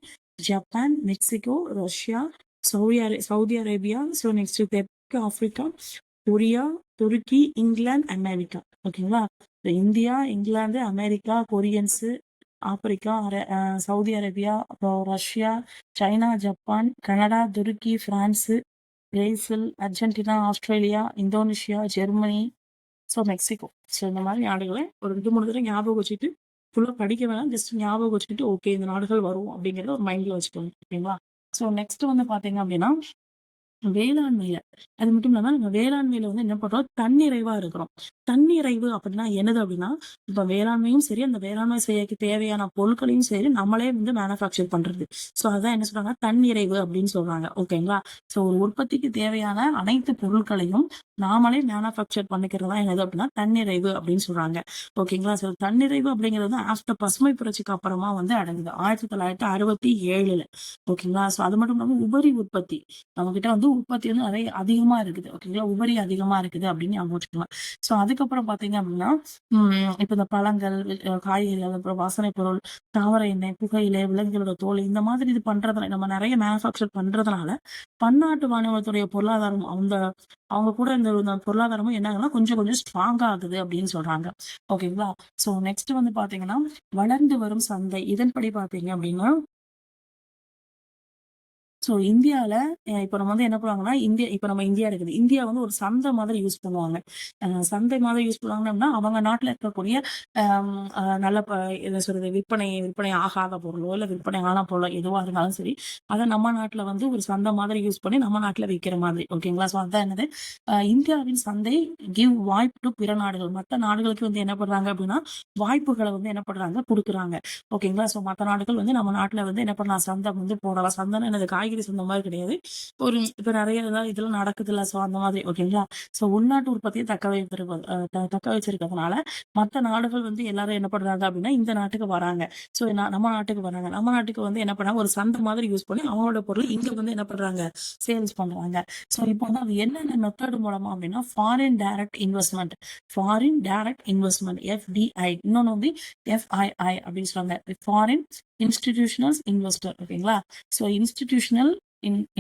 Japan, Mexico, Russia, Saudi Arabia, so next தெற்கு ஆப்பிரிக்கா, கொரியா, துருக்கி, இங்கிலாந்து, அமெரிக்கா. ஓகேங்களா? India, England, America, Koreans, Africa, Saudi Arabia, அப்புறம் ரஷ்யா, சைனா, ஜப்பான், கனடா, துருக்கி, France, Brazil, Argentina, Australia, Indonesia, Germany, so Mexico. So இந்த மாதிரி நாடுகளை ஒரு 2, 3 தடவை ஞாபகம் வச்சுட்டு ஃபுல்லாக படிக்க வேணாம். ஜஸ்ட் ஞாபகம் வச்சுக்கிட்டு ஓகே இந்த நாடுகள் வரும் அப்படிங்கிறத ஒரு மைண்டில் வச்சுக்கோங்க. ஓகேங்களா? ஸோ நெக்ஸ்ட் வந்து பார்த்தீங்க அப்படின்னா வேளாண்மையில அது மட்டும் இல்லாம நம்ம வேளாண்மையில வந்து என்ன பண்றோம், தன்னிறைவா இருக்கிறோம். தன்னிறைவு அப்படின்னா என்னது அப்படின்னா, இப்ப வேளாண்மையும் சரி, அந்த வேளாண்மை செய்யக்கு தேவையான பொருட்களையும் சரி நம்மளே வந்து மேனுஃபேக்சர் பண்றது. ஸோ அதான் என்ன சொல்றாங்க, தன்னிறைவு அப்படின்னு சொல்றாங்க. ஓகேங்களா? ஸோ ஒரு உற்பத்திக்கு தேவையான அனைத்து பொருட்களையும் நாமளே மேனுஃபேக்சர் பண்ணிக்கிறது தான் என்னது அப்படின்னா தன்னிறைவு அப்படின்னு சொல்றாங்க. ஓகேங்களா? ஸோ தன்னிறைவு அப்படிங்கிறது ஆஃப்டர் பசுமை புரட்சிக்கு அப்புறமா வந்து அடங்குது 1967. ஓகேங்களா? ஸோ அது மட்டும் இல்லாம உபரி உற்பத்தி நம்ம கிட்ட வந்து உற்பத்தி வந்து நிறைய அதிகமா இருக்குது. ஓகேங்களா? உபரி அதிகமா இருக்குது அப்படின்னு ஞாபகம் வச்சுக்கலாம். ஸோ அதுக்கப்புறம் பார்த்தீங்க அப்படின்னா, இப்ப இந்த பழங்கள், காய்கறிகள், அப்புறம் வாசனை பொருள், தாவர எண்ணெய், புகையிலை, விலங்குகளோட தோல் இந்த மாதிரி இது பண்றதுனால நம்ம நிறைய மேனுஃபேக்சர் பண்றதுனால பன்னாட்டு வாணிபத்துடைய பொருளாதாரம் அவங்க கூட இந்த பொருளாதாரமும் என்ன ஆகுதுன்னா கொஞ்சம் கொஞ்சம் ஸ்ட்ராங் ஆகுது அப்படின்னு சொல்றாங்க. ஓகேங்களா? ஸோ நெக்ஸ்ட் வந்து பாத்தீங்கன்னா வளர்ந்து வரும் சந்தை. இதன்படி பாத்தீங்க அப்படின்னா ஸோ இந்தியால இப்ப நம்ம வந்து என்ன பண்ணுவாங்கன்னா, இப்ப நம்ம இந்தியா இருக்குது. இந்தியா வந்து ஒரு சந்தை மாதிரி யூஸ் பண்ணுவாங்க. சந்தை மாதிரி யூஸ் பண்ணுவாங்கன்னா, அவங்க நாட்டுல இருக்கக்கூடிய அம் நல்ல என்ன சொல்றது, விற்பனை ஆகாத பொருளோ, இல்ல விற்பனை ஆன பொருளோ எதுவா இருந்தாலும் சரி, அத நம்ம நாட்டுல வந்து ஒரு சந்தை மாதிரி யூஸ் பண்ணி நம்ம நாட்டுல விக்கிற மாதிரி. ஓகேங்களா? ஸோ அதான் என்னது, இந்தியாவின் சந்தை கிவ் வாய்ப்பு டு பிற நாடுகள். மத்த நாடுகளுக்கு வந்து என்ன பண்றாங்க அப்படின்னா, வாய்ப்புகள வந்து என்ன பண்றாங்க, குடுக்குறாங்க. ஓகேங்களா? ஸோ மத்த நாடுகள் வந்து நம்ம நாட்டுல வந்து என்ன பண்ணலாம், சந்தை வந்து போடலாம். சந்தைன்னா என்னது, காய்கறி சந்தை மாதிரி கிடையாது. இப்ப நிறைய இதெல்லாம் நடக்குதுல்ல. ஸோ அந்த மாதிரி. ஓகேங்களா? ஸோ உள்நாட்டு உற்பத்தியை தக்க வச்சிருக்கிறதுனால மத்த நாடுகள் வந்து எல்லாரும் என்ன பண்றாங்க அப்படின்னா இந்த நாட்டுக்கு வராங்க. ஸோ நம்ம நாட்டுக்கு வராங்க. நம்ம நாட்டுக்கு வந்து என்ன பண்ணாங்க, ஒரு சந்தை மாதிரி யூஸ் பண்ணி அவங்களோட பொருள் இங்க வந்து என்ன பண்றாங்க, சேல்ஸ் பண்றாங்க. ஸோ இப்போ வந்து அது என்னென்ன மெத்தட் மூலமா அப்படின்னா ஃபாரின் டைரக்ட் இன்வெஸ்ட்மெண்ட் FDI, இன்னொன்னு வந்து FII அப்படின்னு சொல்றாங்க, ஃபாரின் இன்ஸ்டிடியூஷனல் இன்வெஸ்டர். ஓகேங்களா? ஸோ இன்ஸ்டிடியூஷனல்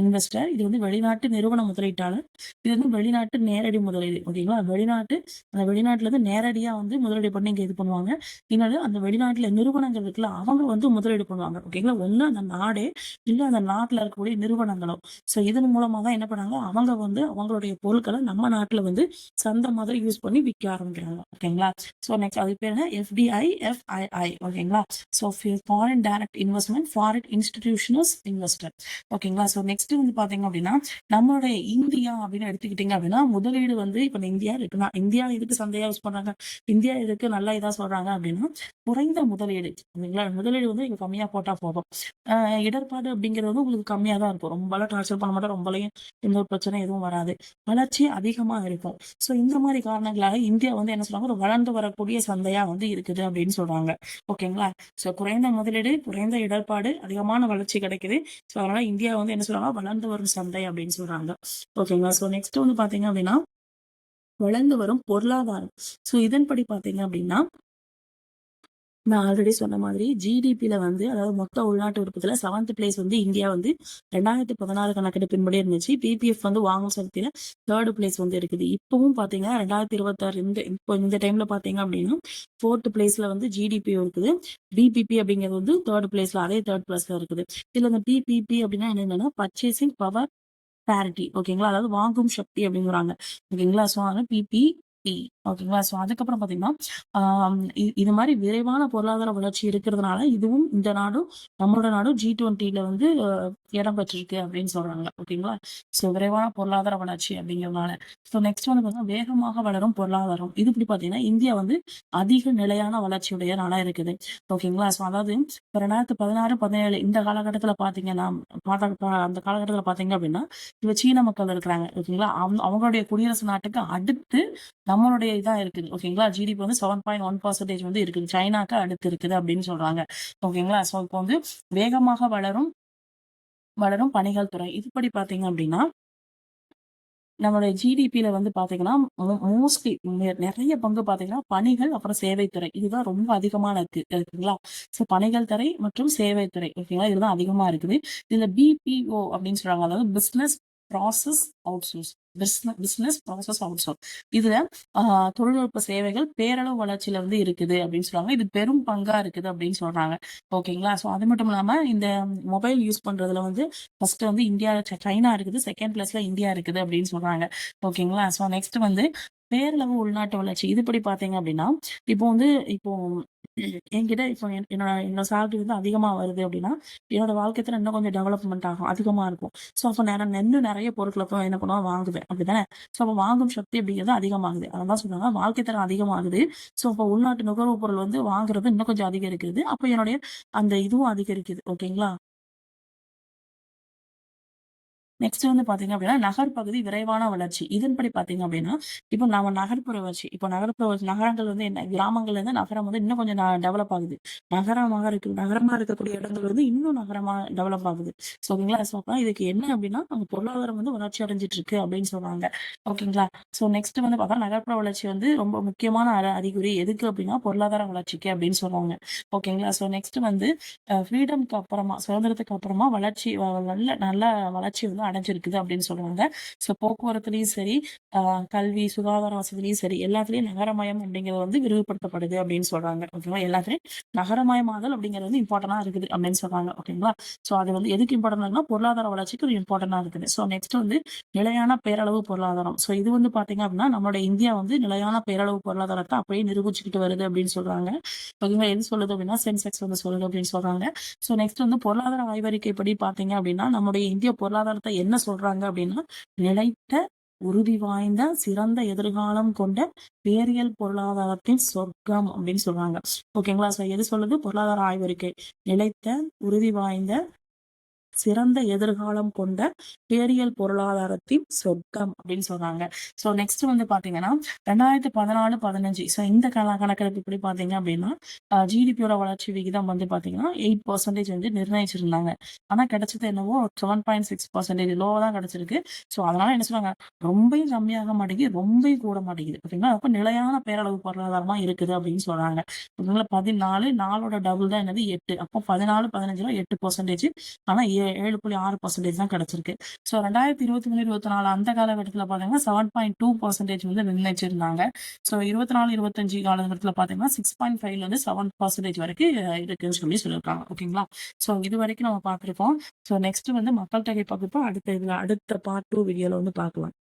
இன்வெஸ்டர் இது வந்து வெளிநாட்டு நிறுவன முதலீட்டாளர். இது வந்து வெளிநாட்டு நேரடி முதலீடு. ஓகேங்களா? அந்த வெளிநாட்டுல இருந்து நேரடியா வந்து முதலீடு பண்ணி இங்க இது பண்ணுவாங்க. இன்னொரு அந்த வெளிநாட்டுல நிறுவனங்கள் இருக்குல்ல, அவங்க வந்து முதலீடு பண்ணுவாங்க. ஓகேங்களா? ஒண்ணு அந்த நாடே, இல்ல அந்த நாட்டுல இருக்கக்கூடிய நிறுவனங்களோ. ஸோ இதன் மூலமா தான் என்ன பண்ணாங்க, அவங்க வந்து அவங்களுடைய பொருட்களை நம்ம நாட்டுல வந்து சந்தை மாதிரி யூஸ் பண்ணி விற்க ஆரம்பிக்கிறாங்க. ஓகேங்களா? ஸோ நெக்ஸ்ட் அது பேர் என்ன, FDI, FII. ஓகேங்களா? So foreign direct investment, foreign institutional investor. ஓகேங்களா? ஸோ நெக்ஸ்ட் வந்து பாத்தீங்க அப்படின்னா, நம்மளுடைய இந்தியா அப்படின்னு எடுத்துக்கிட்டீங்க அப்படின்னா, முதலீடு வந்து இப்ப இந்தியா இருக்குன்னா, இந்தியா எதுக்கு சந்தையா யூஸ் பண்றாங்க, இந்தியா எதுக்கு நல்லா இதா சொல்றாங்க அப்படின்னா, குறைந்த முதலீடு. ஓகேங்களா? முதலீடு வந்து இங்க கம்மியா போட்டா போதும். இடர்பாடு அப்படிங்கிறது வந்து உங்களுக்கு கம்மியா தான் இருக்கும். ரொம்பலாம் டார்ச்சர் பண்ண மாட்டோம். ரொம்பலையும் எந்த ஒரு பிரச்சனை எதுவும் வராது. வளர்ச்சி அதிகமா இருக்கும். ஸோ இந்த மாதிரி காரணங்களாக இந்தியா வந்து என்ன சொல்றாங்க, ஒரு வளர்ந்து வரக்கூடிய சந்தையா வந்து இருக்குது அப்படின்னு சொல்றாங்க. ஓகேங்களா? ஸோ குறைந்த முதலீடு, குறைந்த இடர்பாடு, அதிகமான வளர்ச்சி கிடைக்குது. ஸோ அதனால இந்தியா வந்து என்ன சொல்றாங்க, வளர்ந்து வரும் சந்தை அப்படின்னு சொல்றாங்க. ஓகேங்களா? ஸோ நெக்ஸ்ட் வந்து பாத்தீங்க அப்படின்னா வளர்ந்து வரும் பொருளாதாரம். ஸோ இதன்படி பாத்தீங்க அப்படின்னா நான் ஆல்ரெடி சொன்ன மாதிரி ஜிடிபில வந்து, அதாவது மொத்த உள்நாட்டு உற்பத்தியில 7th பிளேஸ் வந்து இந்தியா வந்து 2016 கணக்கெடுப்பின்படி இருந்துச்சு. பிபிஎஃப் வந்து வாங்கும் சக்தியில 3rd பிளேஸ் வந்து இருக்குது. இப்பவும் பாத்தீங்கன்னா 2026 இந்த டைம்ல பாத்தீங்க அப்படின்னா 4th பிளேஸ்ல வந்து ஜிடிபி இருக்குது. பிபிபி அப்படிங்கிறது வந்து 3rd பிளேஸ்ல, அதே 3rd பிளேஸ்ல இருக்குது. இதுல இந்த பிபிபி அப்படின்னா என்னன்னா பர்ச்சேசிங் பவர் பேரிட்டி. ஓகேங்களா? அதாவது வாங்கும் சக்தி அப்படிங்கிறாங்க. ஓகேங்களா? ஸோ அதனால பிபி ஓகேங்களா? ஸோ அதுக்கப்புறம் பார்த்தீங்கன்னா, இது மாரி விரைவான பொருளாதார வளர்ச்சி இருக்கிறதுனால, இதுவும் இந்த நாடும் நம்மளோட நாடும் G20ல வந்து இடம் பெற்றிருக்கு அப்படின்னு சொல்றாங்க. ஓகேங்களா? ஸோ விரைவான பொருளாதார வளர்ச்சி அப்படிங்கிறதுனால. ஸோ நெக்ஸ்ட் வந்து பார்த்தீங்கன்னா, வேகமாக வளரும் பொருளாதாரம். இது எப்படி பார்த்தீங்கன்னா, இந்தியா வந்து அதிக நிலையான வளர்ச்சியுடைய நாடா இருக்குது. ஓகேங்களா? ஸோ அதாவது இப்ப 2016, 17 இந்த காலகட்டத்தில பார்த்தீங்கன்னா, அந்த காலகட்டத்தில பார்த்தீங்க அப்படின்னா, இப்ப சீன மக்கள் இருக்கிறாங்க. ஓகேங்களா? அவங்களுடைய குடியரசு நாட்டுக்கு அடுத்து நம்மளுடைய இதா இருக்குது. ஓகேங்களா? ஜிடிபி வந்து 7.1% வந்து இருக்குது. சைனாக்கு அடுத்து இருக்குது அப்படின்னு சொல்றாங்க. ஓகேங்களா? ஸோ இப்போ வந்து வேகமாக வளரும் வளரும் பணிகள் துறை. இதுபடி பார்த்தீங்க அப்படின்னா, நம்மளுடைய ஜிடிபில வந்து பார்த்தீங்கன்னா, மோஸ்ட்லி நெறைய பங்கு பார்த்தீங்கன்னா, பணிகள் அப்புறம் சேவைத்துறை. இதுதான் ரொம்ப அதிகமா இருக்குங்களா? ஸோ பணிகள் துறை மற்றும் சேவைத்துறை. ஓகேங்களா? இதுதான் அதிகமா இருக்குது. இதுல பிபிஓ அப்படின்னு சொல்றாங்க. அதாவது business process outsource. Business process outsource. இதுல தொழில்நுட்ப சேவைகள் பேரளவு வளர்ச்சியில வந்து இருக்குது அப்படின்னு சொல்றாங்க. இது பெரும் பங்கா இருக்குது அப்படின்னு சொல்றாங்க. ஓகேங்களா? ஸோ அது மட்டும் இல்லாம இந்த மொபைல் யூஸ் பண்றதுல வந்து ஃபர்ஸ்ட் வந்து சைனா இருக்குது. செகண்ட் பிளேஸ்ல இந்தியா இருக்குது அப்படின்னு சொல்றாங்க. ஓகேங்களா? ஸோ நெக்ஸ்ட் வந்து பேரளவு உள்நாட்டு வளர்ச்சி. இதுபடி பார்த்தீங்க அப்படின்னா, இப்போ வந்து இப்போ என்கிட்ட இப்போ என்னோட சேலரி வந்து அதிகமா வருது அப்படின்னா, என்னோட வாழ்க்கை தரம் இன்னும் கொஞ்சம் டெவலப்மெண்ட் ஆகும். அதிகமா இருக்கும். ஸோ அப்ப நான் இன்னும் நெறைய பொருட்கள போய் என்ன பண்ணுவேன் வாங்குவேன். அப்படித்தானே? ஸோ அப்ப வாங்கும் சக்தி அப்படிங்கிறது அதிகமாகுது. அதான் சொல்றாங்க வாழ்க்கை தரம் அதிகமாகுது. ஸோ அப்ப உள்நாட்டு நுகர்வு பொருள் வந்து வாங்குறது இன்னும் கொஞ்சம் அதிகரிக்குது. அப்ப என்னுடைய அந்த இதுவும் அதிகரிக்குது. ஓகேங்களா? நெக்ஸ்ட் வந்து பார்த்தீங்க அப்படின்னா, நகர்ப்பகுதி விரைவான வளர்ச்சி. இதன்படி பார்த்தீங்க அப்படின்னா, இப்போ நம்ம நகர்ப்புற வளர்ச்சி இப்போ நகரங்கள் வந்து என்ன கிராமங்கள்லேருந்து நகரம் வந்து இன்னும் கொஞ்சம் டெவலப் ஆகுது. நகரமா இருக்கக்கூடிய இடங்கள் வந்து இன்னும் நகரமா டெவலப் ஆகுது. ஸோ ஓகேங்களா? ஸோ அப்ப இதுக்கு என்ன அப்படின்னா, நம்ம பொருளாதாரம் வந்து வளர்ச்சி அடைஞ்சிட்டு இருக்கு அப்படின்னு சொல்றாங்க. ஓகேங்களா? ஸோ நெக்ஸ்ட் வந்து பார்த்தா நகர்ப்புற வளர்ச்சி வந்து ரொம்ப முக்கியமான அறிகுறி. எதுக்கு அப்படின்னா, பொருளாதார வளர்ச்சிக்கு அப்படின்னு சொல்றாங்க. ஓகேங்களா? ஸோ நெக்ஸ்ட் வந்து ஃப்ரீடம்க்கு அப்புறமா சுதந்திரத்துக்கு அப்புறமா வளர்ச்சி நல்ல நல்ல வளர்ச்சி வந்து அடைஞ்சிருக்குது அப்படின்னு சொல்லுவாங்க. ஸோ போக்குவரத்துலயும் சரி, கல்வி, சுகாதார வசதியிலயும் சரி, எல்லாத்துலயும் நகரமயம் அப்படிங்கிறது வந்து விரிவுபடுத்தப்படுது அப்படின்னு சொல்றாங்க. ஓகேவா? எல்லாத்துலயும் நகரமயமாதல் அப்படிங்கிறது வந்து இம்பார்ட்டன்டா இருக்குது அப்படின்னு சொல்றாங்க. ஓகேங்களா? ஸோ அது வந்து எதுக்கு இம்பார்ட்டன்ட் இருக்குன்னா, பொருளாதார வளர்ச்சிக்கு ஒரு இம்பார்ட்டன்டா இருக்குது. ஸோ நெக்ஸ்ட் வந்து நிலையான பேரளவு பொருளாதாரம். ஸோ இது வந்து பார்த்தீங்க அப்படின்னா, நம்மளுடைய இந்தியா வந்து நிலையான பேரளவு பொருளாதாரத்தை அப்படியே நிரூபிச்சுக்கிட்டு வருது அப்படின்னு சொல்றாங்க. ஓகேங்களா? எது சொல்லுது அப்படின்னா, சென்செக்ஸ் வந்து சொல்லுது அப்படின்னு சொல்றாங்க. ஸோ நெக்ஸ்ட் வந்து பொருளாதார ஆய்வறிக்கைப்படி பார்த்தீங்க அப்படின்னா, நம்முடைய இந்திய பொருளாதாரத்தை என்ன சொல்றாங்க அப்படின்னா, நிலைத்த, உறுதி வாய்ந்த, சிறந்த எதிர்காலம் கொண்ட பேரியல் பொருளாதாரத்தின் சொர்க்கம் அப்படின்னு சொல்றாங்க. ஓகேங்களா? ஸோ எது சொல்லுது? பொருளாதார ஆய்வறிக்கை. நிலைத்த, உறுதி வாய்ந்த, சிறந்த எதிர்காலம் கொண்ட பேரியல் பொருளாதாரத்தின் சொர்க்கம் அப்படின்னு சொல்றாங்க. ஸோ நெக்ஸ்ட் வந்து பாத்தீங்கன்னா 2014, 15 ஸோ இந்த கணக்கெடுப்பு இப்படி பாத்தீங்க அப்படின்னா ஜிடிபியோட வளர்ச்சி விகிதம் வந்து பாத்தீங்கன்னா 8% வந்து நிர்ணயிச்சிருந்தாங்க. ஆனா கிடைச்சது என்னவோ 7.6% லோவா தான் கிடைச்சிருக்கு. ஸோ அதனால என்ன சொல்றாங்க, ரொம்பவும் கம்மியாக மாட்டேங்குது, ரொம்பவும் கூட மாட்டேங்குது. ஓகேங்களா? அப்ப நிலையான பேரளவு பொருளாதாரமா இருக்குது அப்படின்னு சொல்றாங்க. ஓகேங்களா? 14 நாளோட டபுள் தான் என்னது 8. அப்போ 14, 15ல 8%. ஆனா 7.6% தான் கிடைச்சிருக்கு. ஸோ 2023, 24 அந்த காலகட்டத்தில பார்த்தீங்கன்னா 7.2% வந்து நிர்ணயிச்சிருந்தாங்க. ஸோ 24, 25 காலகட்டத்தில பார்த்தீங்கன்னா 6.5ல இருந்து 7% வரைக்கும் இருக்குன்னு சொல்லியிருக்காங்க. ஓகேங்களா? ஸோ இது வரைக்கும் நம்ம பார்த்துருக்கோம். ஸோ நெக்ஸ்ட் வந்து மக்கள் தொகை பகுப்பு அடுத்த பார்ட் 2 வீடியோல வந்து பார்க்கலாம்.